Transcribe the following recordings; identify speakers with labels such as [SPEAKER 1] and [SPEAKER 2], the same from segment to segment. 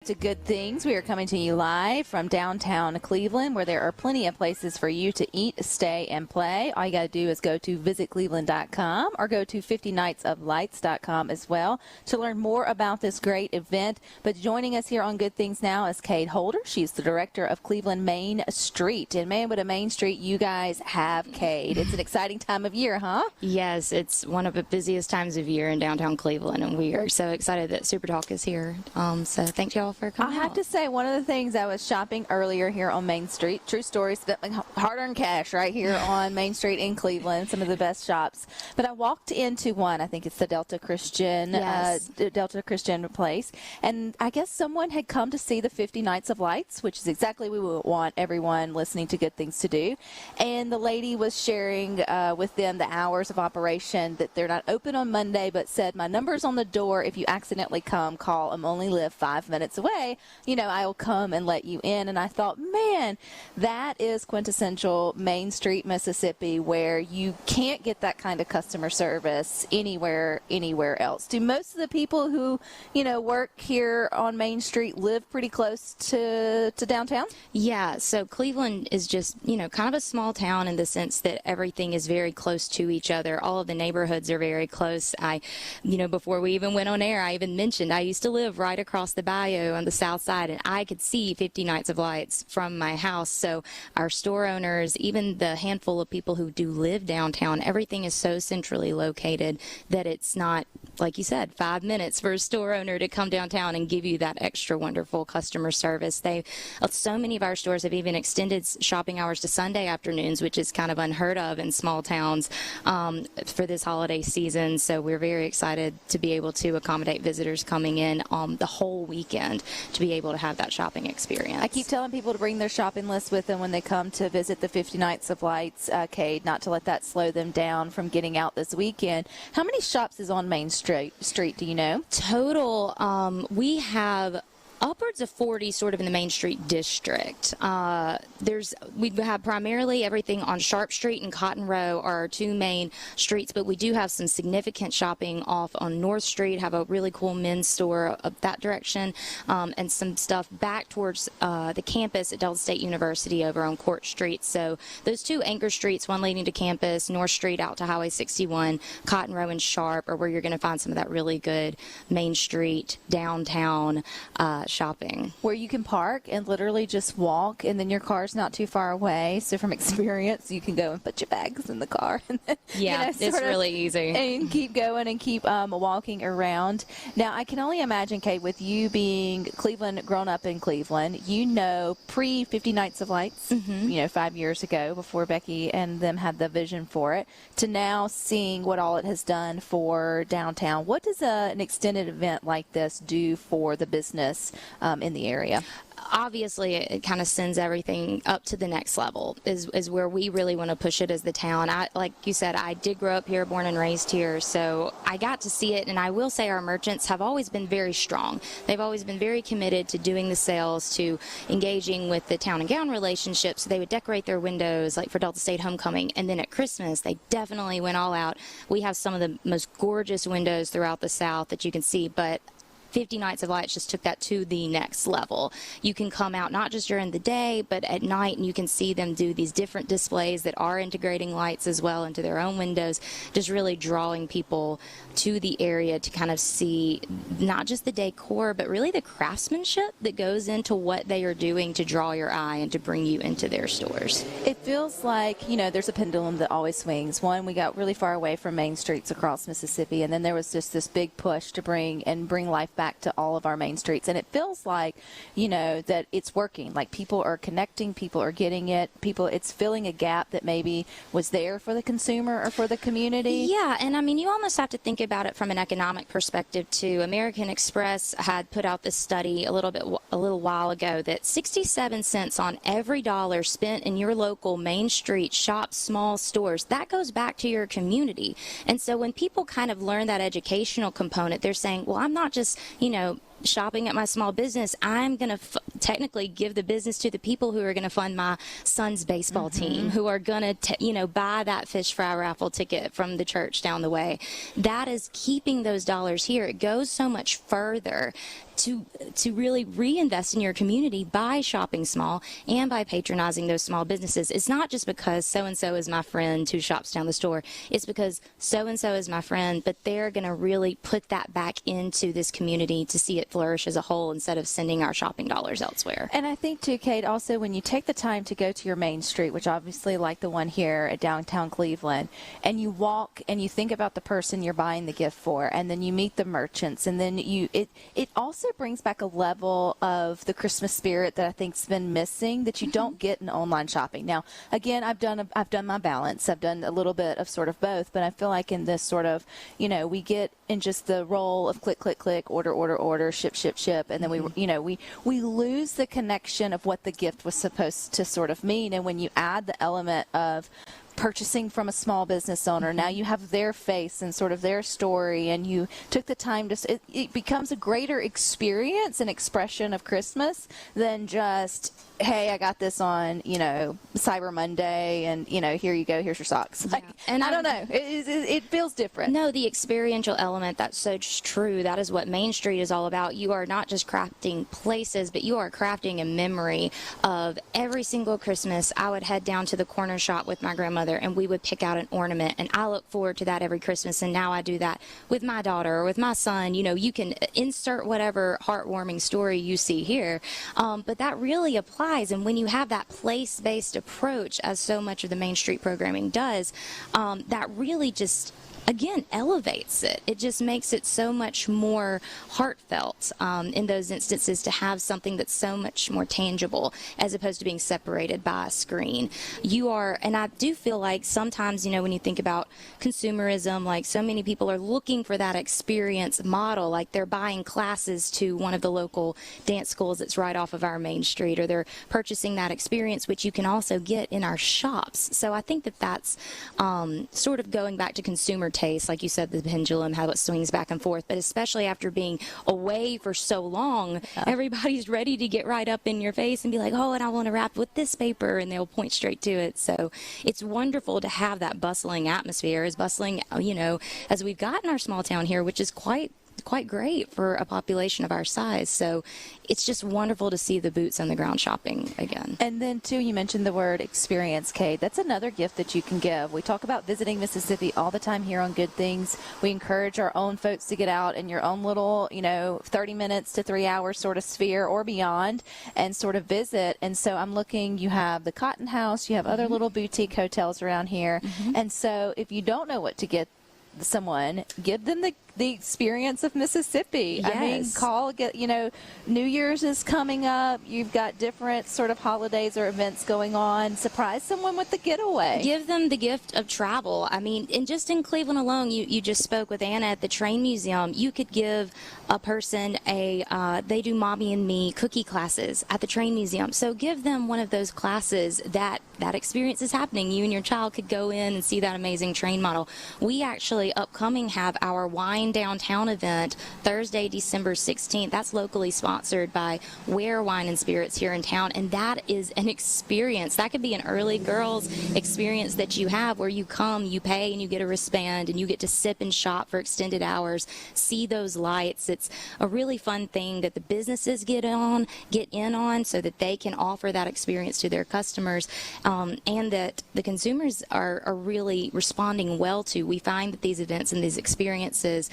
[SPEAKER 1] To Good Things. We are coming to you live from downtown Cleveland, where there are plenty of places for you to eat, stay, and play. All you got to do is go to visitcleveland.com or go to 50nightsoflights.com as well to learn more about this great event. But joining us here on Good Things now is Cade Holder. She's the director of Cleveland Main Street. And man, what a Main Street you guys have, Cade. It's an exciting time of year, huh?
[SPEAKER 2] Yes, it's one of the busiest times of year in downtown Cleveland, and we are so excited that SuperTalk is here. So thank y'all for coming.
[SPEAKER 1] I have to say, one of the things, I was shopping earlier here on Main Street. True story, spent hard-earned cash right here on Main Street in Cleveland, some of the best shops. But I walked into one, I think it's the Delta Christian, Delta Christian place, and I guess someone had come to see the 50 Nights of Lights, which is exactly what we would want everyone listening to Good Things to do. And the lady was sharing with them the hours of operation, that they're not open on Monday, but said, my number's on the door. If you accidentally come, call. I'm only live 5 minutes away. You know, I'll come and let you in. And I thought, man, that is quintessential Main Street, Mississippi, where you can't get that kind of customer service anywhere else. Do most of the people who, you know, work here on Main Street live pretty close to downtown? Yeah,
[SPEAKER 2] so Cleveland is just, you know, kind of a small town in the sense that everything is very close to each other. All of the neighborhoods are very close. Before we even went on air, I even mentioned I used to live right across the bayou on the south side, and I could see 50 Nights of Lights from my house. So our store owners, even the handful of people who do live downtown, everything is so centrally located that it's not, like you said, 5 minutes for a store owner to come downtown and give you that extra wonderful customer service. So many of our stores have even extended shopping hours to Sunday afternoons, which is kind of unheard of in small towns for this holiday season. So we're very excited to be able to accommodate visitors coming in the whole weekend to be able to have that shopping experience.
[SPEAKER 1] I keep telling people to bring their shopping list with them when they come to visit the 50 Nights of Lights, Cade, not to let that slow them down from getting out this weekend. How many shops is on Main Street, do you know?
[SPEAKER 2] Total, we have upwards of 40 sort of in the Main Street district. We have primarily everything on Sharp Street and Cotton Row are our two main streets, but we do have some significant shopping off on North Street, have a really cool men's store up that direction, and some stuff back towards the campus at Delta State University over on Court Street. So those two anchor streets, one leading to campus, North Street out to Highway 61, Cotton Row and Sharp are where you're going to find some of that really good Main Street downtown shopping,
[SPEAKER 1] where you can park and literally just walk, and then your car's not too far away. So from experience, you can go and put your bags in the car. And then,
[SPEAKER 2] it's really easy.
[SPEAKER 1] And keep going and keep walking around. Now, I can only imagine, Kate, with you being Cleveland, grown up in Cleveland, you know, pre 50 Nights of Lights, 5 years ago, before Becky and them had the vision for it, to now seeing what all it has done for downtown. What does an extended event like this do for the business in the area?
[SPEAKER 2] Obviously, it kind of sends everything up to the next level, is where we really want to push it as the town. Like you said, I did grow up here, born and raised here, so I got to see it, and I will say our merchants have always been very strong. They've always been very committed to doing the sales, to engaging with the town and gown relationships. So they would decorate their windows, like for Delta State Homecoming, and then at Christmas, they definitely went all out. We have some of the most gorgeous windows throughout the South that you can see, but 50 Nights of Lights just took that to the next level. You can come out not just during the day, but at night, and you can see them do these different displays that are integrating lights as well into their own windows, just really drawing people to the area to kind of see not just the decor, but really the craftsmanship that goes into what they are doing to draw your eye and to bring you into their stores.
[SPEAKER 1] It feels like, there's a pendulum that always swings. One, we got really far away from main streets across Mississippi, and then there was just this big push to bring life back to all of our main streets. And it feels like, that it's working. Like people are connecting, people are getting it, it's filling a gap that maybe was there for the consumer or for the community.
[SPEAKER 2] Yeah, and I mean, you almost have to think about it from an economic perspective too. American Express had put out this study a little while ago that 67 cents on every dollar spent in your local main street shop, small stores, that goes back to your community. And so when people kind of learn that educational component, they're saying, well, I'm not just, shopping at my small business, I'm going to technically give the business to the people who are going to fund my son's baseball team, who are going to, buy that fish fry raffle ticket from the church down the way. That is keeping those dollars here. It goes so much further to really reinvest in your community by shopping small and by patronizing those small businesses. It's not just because so-and-so is my friend who shops down the store. It's because so-and-so is my friend, but they're going to really put that back into this community to see it flourish as a whole instead of sending our shopping dollars elsewhere.
[SPEAKER 1] And I think, too, Cade, also when you take the time to go to your main street, which obviously like the one here at downtown Cleveland, and you walk and you think about the person you're buying the gift for, and then you meet the merchants, and then it also brings back a level of the Christmas spirit that I think's been missing that you don't get in online shopping. Now, again, I've done my balance. I've done a little bit of sort of both, but I feel like in this sort of, we get in just the role of click, click, click, order, ship, and then we lose the connection of what the gift was supposed to sort of mean. And when you add the element of purchasing from a small business owner, now you have their face and sort of their story, and you took the time to, it becomes a greater experience and expression of Christmas than just, hey, I got this on, Cyber Monday, and, here you go, here's your socks.
[SPEAKER 2] Yeah. And
[SPEAKER 1] I don't know. It feels different.
[SPEAKER 2] No, the experiential element, that's so true. That is what Main Street is all about. You are not just crafting places, but you are crafting a memory of every single Christmas. I would head down to the corner shop with my grandmother, and we would pick out an ornament, and I look forward to that every Christmas, and now I do that with my daughter or with my son. You can insert whatever heartwarming story you see here, but that really applies. And when you have that place-based approach, as so much of the Main Street programming does, that really just, again, elevates it. It just makes it so much more heartfelt in those instances to have something that's so much more tangible as opposed to being separated by a screen. And I do feel like sometimes, when you think about consumerism, like so many people are looking for that experience model, like they're buying classes to one of the local dance schools that's right off of our main street, or they're purchasing that experience, which you can also get in our shops. So I think that that's sort of going back to consumer taste, like you said, the pendulum, how it swings back and forth, but especially after being away for so long, everybody's ready to get right up in your face and be like, oh, and I want to wrap with this paper, and they'll point straight to it. So it's wonderful to have that bustling atmosphere, as bustling, as we've got in our small town here, which is quite great for a population of our size. So it's just wonderful to see the boots on the ground shopping again.
[SPEAKER 1] And then, too, you mentioned the word experience, Cade. That's another gift that you can give. We talk about visiting Mississippi all the time here on Good Things. We encourage our own folks to get out in your own little, 30 minutes to 3 hours sort of sphere or beyond and sort of visit. And so I'm looking, you have the Cotton House, you have other little boutique hotels around here. And so if you don't know what to get someone, give them the experience of Mississippi.
[SPEAKER 2] Yes.
[SPEAKER 1] I mean, New Year's is coming up. You've got different sort of holidays or events going on. Surprise someone with the getaway.
[SPEAKER 2] Give them the gift of travel. I mean, and just in Cleveland alone, you just spoke with Anna at the Train Museum. You could give a person they do Mommy and Me cookie classes at the Train Museum. So give them one of those classes that experience is happening. You and your child could go in and see that amazing train model. We actually upcoming have our Wine Downtown event Thursday, December 16th. That's locally sponsored by Ware Wine and Spirits here in town, and that is an experience. That could be an early girls experience that you have, where you come, you pay, and you get a wristband, and you get to sip and shop for extended hours, see those lights. It's a really fun thing that the businesses get in on so that they can offer that experience to their customers, and that the consumers are really responding well to. We find that these events and these experiences,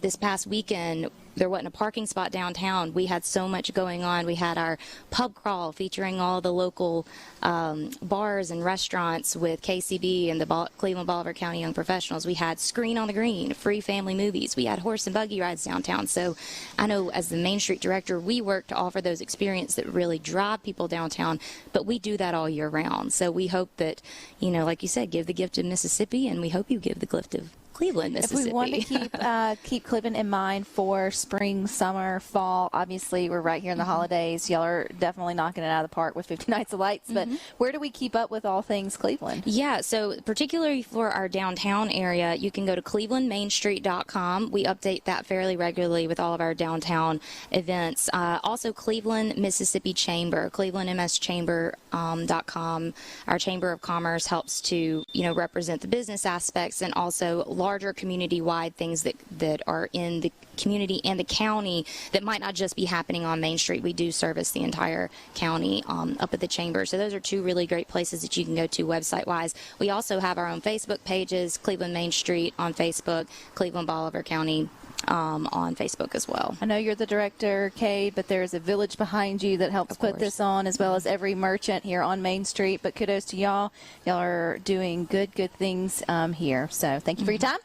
[SPEAKER 2] this past weekend, there wasn't a parking spot downtown. We had so much going on. We had our pub crawl featuring all the local bars and restaurants with KCB and the Cleveland Bolivar County Young Professionals. We had Screen on the Green, free family movies. We had horse and buggy rides downtown. So I know as the Main Street director, we work to offer those experiences that really drive people downtown, but we do that all year round. So we hope that, like you said, give the gift of Mississippi, and we hope you give the gift of Cleveland,
[SPEAKER 1] If
[SPEAKER 2] Mississippi.
[SPEAKER 1] we want to keep Cleveland in mind for spring, summer, fall, obviously we're right here in the holidays. Y'all are definitely knocking it out of the park with 50 Nights of Lights. But where do we keep up with all things Cleveland?
[SPEAKER 2] Yeah, so particularly for our downtown area, you can go to clevelandmainstreet.com. We update that fairly regularly with all of our downtown events. Also, Cleveland, Mississippi Chamber, clevelandmschamber.com. Our Chamber of Commerce helps to, represent the business aspects and also larger community-wide things that are in the community and the county that might not just be happening on Main Street. We do service the entire county up at the Chamber. So those are two really great places that you can go to website-wise. We also have our own Facebook pages, Cleveland Main Street on Facebook, Cleveland Bolivar County on Facebook as well.
[SPEAKER 1] I know you're the director, Cade, but there's a village behind you that helps put this on, as well as every merchant here on Main Street. But kudos to y'all. Y'all are doing good things here. So thank you for your time.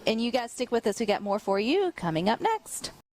[SPEAKER 1] And you guys stick with us. We got more for you coming up next.